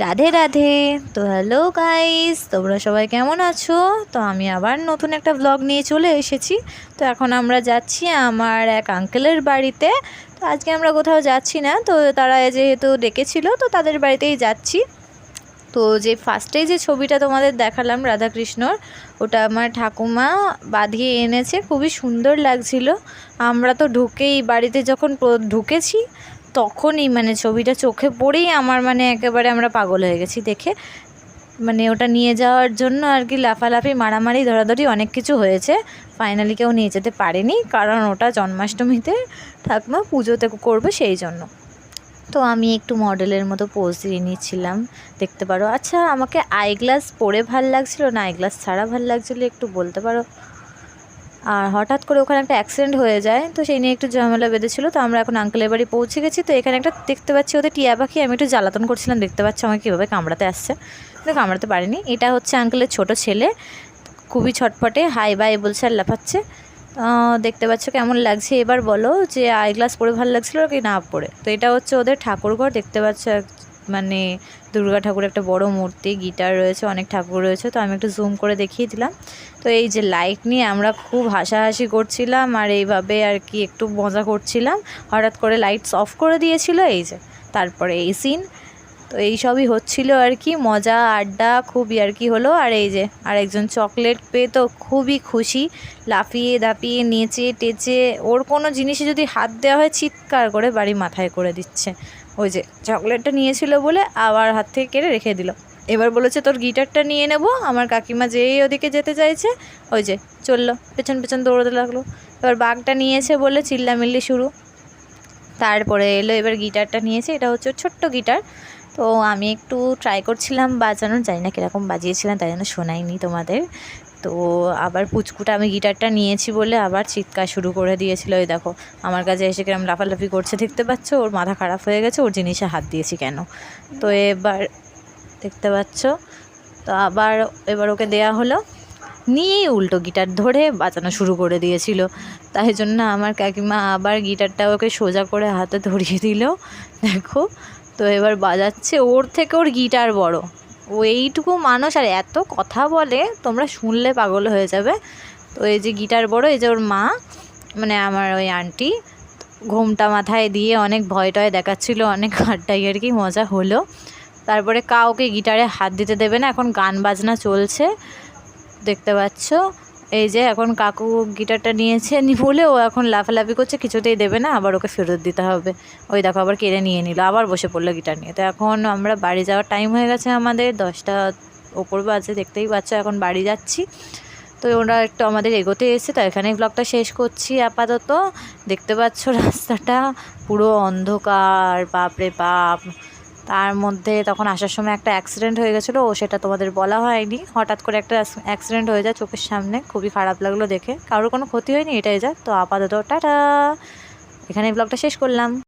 রাধে রাধে। তো hello guys, তোমরা সবাই কেমন আছো? তো আমি আবার নতুন একটা ব্লগ নিয়ে চলে এসেছি। তো এখন আমরা যাচ্ছি আমার এক আঙ্কেলের বাড়িতে। তো আজকে আমরা কোথাও যাচ্ছি না, তো তারা যেহেতু ডেকেছিল তো তাদের বাড়িতেই যাচ্ছি। তো যে ফার্স্টেই যে ছবিটা তোমাদের দেখালাম রাধাকৃষ্ণর, ওটা আমার ঠাকুমা বাঁধিয়ে এনেছে, খুবই সুন্দর লাগছিল। আমরা তো ঢুকেই বাড়িতে যখন ঢুকেছি তখনই মানে ছবিটা চোখে পড়েই আমার মানে একেবারে আমরা পাগল হয়ে গেছি দেখে। মানে ওটা নিয়ে যাওয়ার জন্য আর কি লাফালাফি মারামারি ধরাধরি অনেক কিছু হয়েছে। ফাইনালি কেউ নিয়ে যেতে পারেনি, কারণ ওটা জন্মাষ্টমীতে ঠাকুমা পুজোতে করবে সেই জন্য। তো আমি একটু মডেলের মতো পোজ দিয়ে নিচ্ছিলাম, দেখতে পারো। আচ্ছা, আমাকে আই গ্লাস পরে ভাল লাগছিল না আই গ্লাস ছাড়া ভাল লাগছিলো একটু বলতে পারো? আর হঠাৎ করে ওখানে একটা অ্যাক্সিডেন্ট হয়ে যায়, তো সেই নিয়ে একটু ঝামেলা বেঁধেছিলো। তো আমরা এখন আঙ্কেলের বাড়ি পৌঁছে গেছি। তো এখানে একটা দেখতে পাচ্ছি ওদের টিয়া পাখি, আমি একটু জ্বালাতন করছিলাম, দেখতে পাচ্ছি আমাকে কীভাবে কামড়াতে আসছে, কিন্তু কামড়াতে পারিনি। এটা হচ্ছে আঙ্কেলের ছোট ছেলে, খুবই ছটফটে, হাই বাই বলছে আর লাফাচ্ছে। দেখতে পাচ্ছ কেমন লাগছে? এবার বলো যে আই গ্লাস পরে ভালো লাগছিলো কি না পরে। তো এটা হচ্ছে ওদের ঠাকুরঘর, দেখতে পাচ্ছ মানে দুর্গা ঠাকুরের একটা বড় মূর্তি, গিটার রয়েছে, অনেক ঠাকুর রয়েছে। তো আমি একটু জুম করে দেখিয়ে দিলাম। তো এই যে লাইট নিয়ে আমরা খুব হাসাহাসি করছিলাম আর এইভাবে আর কি একটু মজা করছিলাম। হঠাৎ করে লাইটস অফ করে দিয়েছিল, এই যে তারপরে এই সিন। তো এই সবই হচ্ছিল আর কি, মজা আড্ডা খুবই আর কি হলো। আর এই যে আরেকজন চকলেট পেয়ে তো খুবই খুশি, লাফিয়ে দাপিয়ে নেচে টেচে, ওর কোনো জিনিসে যদি হাত দেওয়া হয় চিৎকার করে বাড়ি মাথায় করে দিচ্ছে। ওই যে চকলেটটা নিয়েছিল বলে আবার হাত থেকে কেড়ে রেখে দিল। এবার বলেছে তোর গিটারটা নিয়ে নেব। আমার কাকিমা যেই ওদিকে যেতে চাইছে, ওই যে চললো, পেছন পেছন দৌড়াতে লাগলো। এবার বাঘটা নিয়েছে বলে চিল্লামিল্লি শুরু। তারপরে এলো, এবার গিটারটা নিয়েছে, এটা হচ্ছে ছোট্ট গিটার। তো আমি একটু ট্রাই করছিলাম বাজানোর, জানি না কীরকম বাজিয়েছিলাম, তাই জন্য শোনাইনি তোমাদের। তো আবার পুচকুটা আমি গিটারটা নিয়েছি বলে আবার চিৎকার শুরু করে দিয়েছিল। ওই দেখো আমার কাছে এসে কিরম লাফালাফি করছে, দেখতে পাচ্ছ? ওর মাথা খারাপ হয়ে গেছে, ওর জিনিসে হাত দিয়েছি কেন। তো এবার দেখতে পাচ্ছ, তো এবার ওকে দেয়া হলো, নিয়েই উল্টো গিটার ধরে বাজানো শুরু করে দিয়েছিল। তাই জন্য আমার কাকিমা আবার গিটারটা ওকে সোজা করে হাতে ধরিয়ে দিল, দেখো। তো এবার বাজাচ্ছে, ওর থেকে ওর গিটার বড়, ও এইটুকু মানুষ আর এত কথা বলে, তোমরা শুনলে পাগল হয়ে যাবে। তো এই যে গিটার বড়, এই যে ওর মা মানে আমার ওই আন্টি ঘোমটা মাথায় দিয়ে অনেক ভয় টয় দেখাচ্ছিল, অনেক আড্ডাই আর কি মজা হলো। তারপরে কাউকে গিটারে হাত দিতে দেবে না, এখন গান বাজনা চলছে, দেখতে পাচ্ছ। এই যে এখন কাকু গিটারটা নিয়েছে বলে ও এখন লাফালাফি করছে, কিছুতেই দেবে না, আবার ওকে ফেরত দিতে হবে। ওই দেখো আবার কেড়ে নিয়ে নিল, আবার বসে পড়লো গিটার নিয়ে। তো এখন আমরা বাড়ি যাওয়ার টাইম হয়ে গেছে, আমাদের 10টা ওপর বাজে, দেখতেই পাচ্ছ এখন বাড়ি যাচ্ছি। তো ওরা একটু আমাদের এগোতে এসে, তো এখানেই ব্লগটা শেষ করছি আপাতত। দেখতে পাচ্ছ রাস্তাটা পুরো অন্ধকার, বাপরে বাপ। তার মধ্যে তখন আসার সময় একটা অ্যাক্সিডেন্ট হয়ে গেছিলো, সেটা তোমাদের বলা হয়নি। হঠাৎ করে একটা অ্যাক্সিডেন্ট হয়ে যায় চোখের সামনে, খুবই খারাপ লাগলো দেখে। কারোর কোনো ক্ষতি হয়নি, এটাই যা। তো আপাতত টাটা, এখানেই ব্লগটা শেষ করলাম।